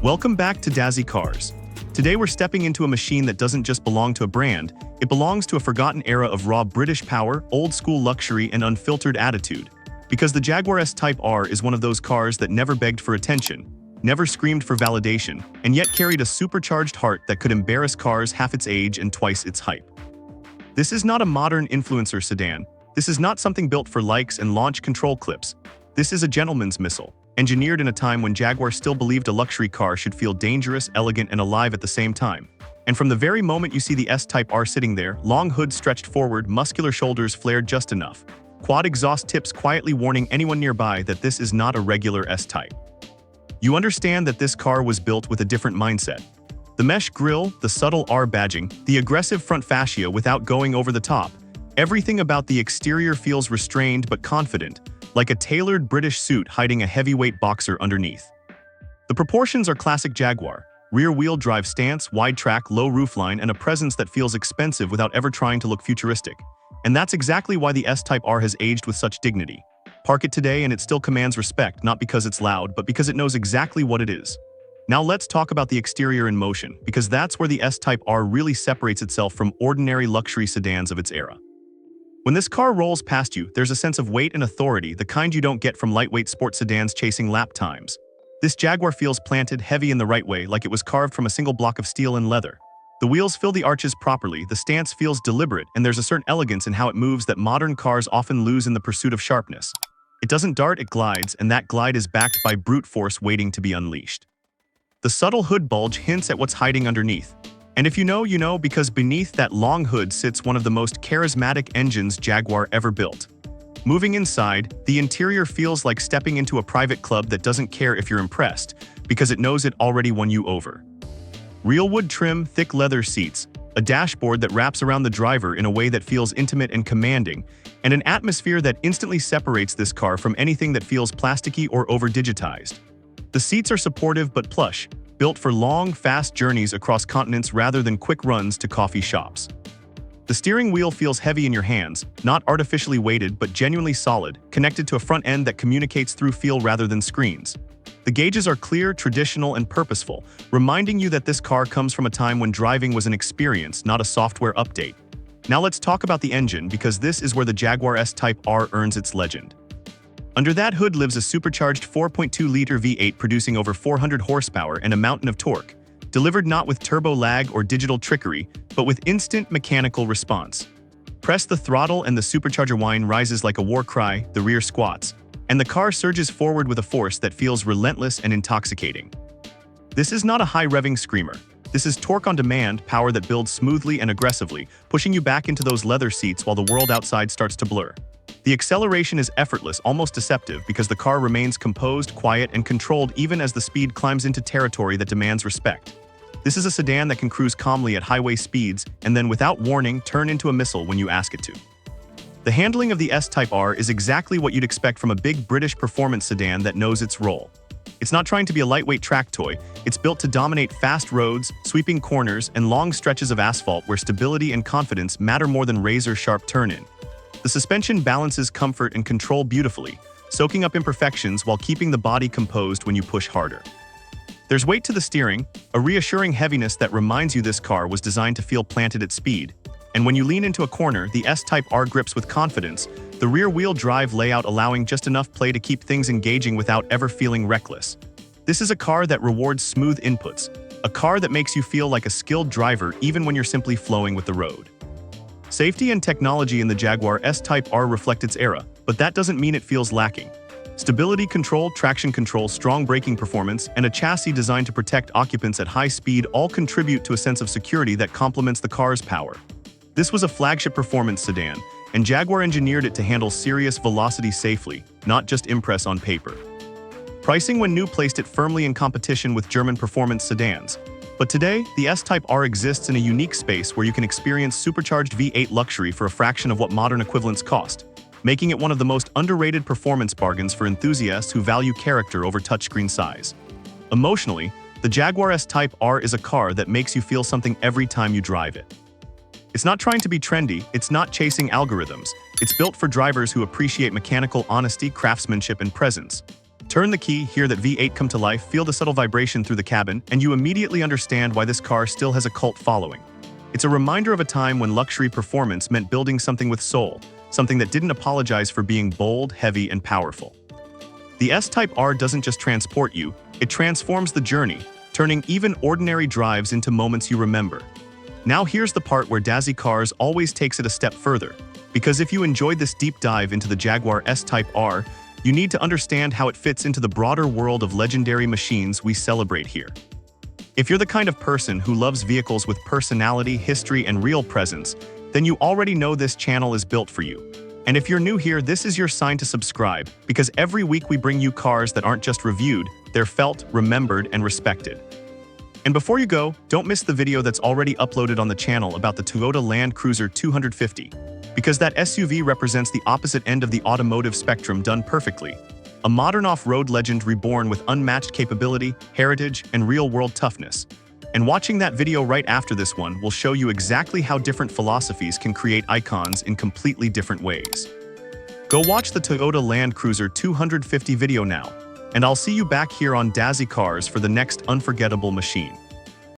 Welcome back to Dazzy Cars. Today we're stepping into a machine that doesn't just belong to a brand, it belongs to a forgotten era of raw British power, old-school luxury, and unfiltered attitude. Because the Jaguar S-Type R is one of those cars that never begged for attention, never screamed for validation, and yet carried a supercharged heart that could embarrass cars half its age and twice its hype. This is not a modern influencer sedan. This is not something built for likes and launch control clips. This is a gentleman's missile, engineered in a time when Jaguar still believed a luxury car should feel dangerous, elegant, and alive at the same time. And from the very moment you see the S-Type R sitting there, long hood stretched forward, muscular shoulders flared just enough, quad exhaust tips quietly warning anyone nearby that this is not a regular S-Type. You understand that this car was built with a different mindset. The mesh grille, the subtle R badging, the aggressive front fascia without going over the top. Everything about the exterior feels restrained but confident, like a tailored British suit hiding a heavyweight boxer underneath. The proportions are classic Jaguar: rear-wheel drive stance, wide track, low roofline, and a presence that feels expensive without ever trying to look futuristic. And that's exactly why the S-Type R has aged with such dignity. Park it today and it still commands respect, not because it's loud, but because it knows exactly what it is. Now let's talk about the exterior in motion, because that's where the S-Type R really separates itself from ordinary luxury sedans of its era. When this car rolls past you, there's a sense of weight and authority, the kind you don't get from lightweight sports sedans chasing lap times. This Jaguar feels planted, heavy in the right way, like it was carved from a single block of steel and leather. The wheels fill the arches properly, the stance feels deliberate, and there's a certain elegance in how it moves that modern cars often lose in the pursuit of sharpness. It doesn't dart, it glides, and that glide is backed by brute force waiting to be unleashed. The subtle hood bulge hints at what's hiding underneath. And if you know, you know, because beneath that long hood sits one of the most charismatic engines Jaguar ever built. Moving inside, the interior feels like stepping into a private club that doesn't care if you're impressed, because it knows it already won you over. Real wood trim, thick leather seats, a dashboard that wraps around the driver in a way that feels intimate and commanding, and an atmosphere that instantly separates this car from anything that feels plasticky or over-digitized. The seats are supportive but plush, built for long, fast journeys across continents rather than quick runs to coffee shops. The steering wheel feels heavy in your hands, not artificially weighted but genuinely solid, connected to a front end that communicates through feel rather than screens. The gauges are clear, traditional, and purposeful, reminding you that this car comes from a time when driving was an experience, not a software update. Now let's talk about the engine, because this is where the Jaguar S-Type R earns its legend. Under that hood lives a supercharged 4.2-liter V8 producing over 400 horsepower and a mountain of torque, delivered not with turbo lag or digital trickery, but with instant mechanical response. Press the throttle and the supercharger whine rises like a war cry, the rear squats, and the car surges forward with a force that feels relentless and intoxicating. This is not a high-revving screamer. This is torque on demand, power that builds smoothly and aggressively, pushing you back into those leather seats while the world outside starts to blur. The acceleration is effortless, almost deceptive, because the car remains composed, quiet, and controlled even as the speed climbs into territory that demands respect. This is a sedan that can cruise calmly at highway speeds and then, without warning, turn into a missile when you ask it to. The handling of the S-Type R is exactly what you'd expect from a big British performance sedan that knows its role. It's not trying to be a lightweight track toy, it's built to dominate fast roads, sweeping corners, and long stretches of asphalt where stability and confidence matter more than razor-sharp turn-in. The suspension balances comfort and control beautifully, soaking up imperfections while keeping the body composed when you push harder. There's weight to the steering, a reassuring heaviness that reminds you this car was designed to feel planted at speed. And when you lean into a corner, the S-Type R grips with confidence, the rear-wheel drive layout allowing just enough play to keep things engaging without ever feeling reckless. This is a car that rewards smooth inputs, a car that makes you feel like a skilled driver even when you're simply flowing with the road. Safety and technology in the Jaguar S-Type R reflect its era, but that doesn't mean it feels lacking. Stability control, traction control, strong braking performance, and a chassis designed to protect occupants at high speed all contribute to a sense of security that complements the car's power. This was a flagship performance sedan, and Jaguar engineered it to handle serious velocity safely, not just impress on paper. Pricing when new placed it firmly in competition with German performance sedans. But today, the S-Type R exists in a unique space where you can experience supercharged V8 luxury for a fraction of what modern equivalents cost, making it one of the most underrated performance bargains for enthusiasts who value character over touchscreen size. Emotionally, the Jaguar S-Type R is a car that makes you feel something every time you drive it. It's not trying to be trendy, it's not chasing algorithms. It's built for drivers who appreciate mechanical honesty, craftsmanship, and presence. Turn the key, hear that V8 come to life, feel the subtle vibration through the cabin, and you immediately understand why this car still has a cult following. It's a reminder of a time when luxury performance meant building something with soul, something that didn't apologize for being bold, heavy, and powerful. The S-Type R doesn't just transport you, it transforms the journey, turning even ordinary drives into moments you remember. Now here's the part where Dazzy Cars always takes it a step further, because if you enjoyed this deep dive into the Jaguar S-Type R, you need to understand how it fits into the broader world of legendary machines we celebrate here. If you're the kind of person who loves vehicles with personality, history, and real presence, then you already know this channel is built for you. And if you're new here, this is your sign to subscribe, because every week we bring you cars that aren't just reviewed, they're felt, remembered, and respected. And before you go, don't miss the video that's already uploaded on the channel about the Toyota Land Cruiser 250, because that SUV represents the opposite end of the automotive spectrum done perfectly. A modern off-road legend reborn with unmatched capability, heritage, and real-world toughness. And watching that video right after this one will show you exactly how different philosophies can create icons in completely different ways. Go watch the Toyota Land Cruiser 250 video now, and I'll see you back here on Dazzy Cars for the next unforgettable machine.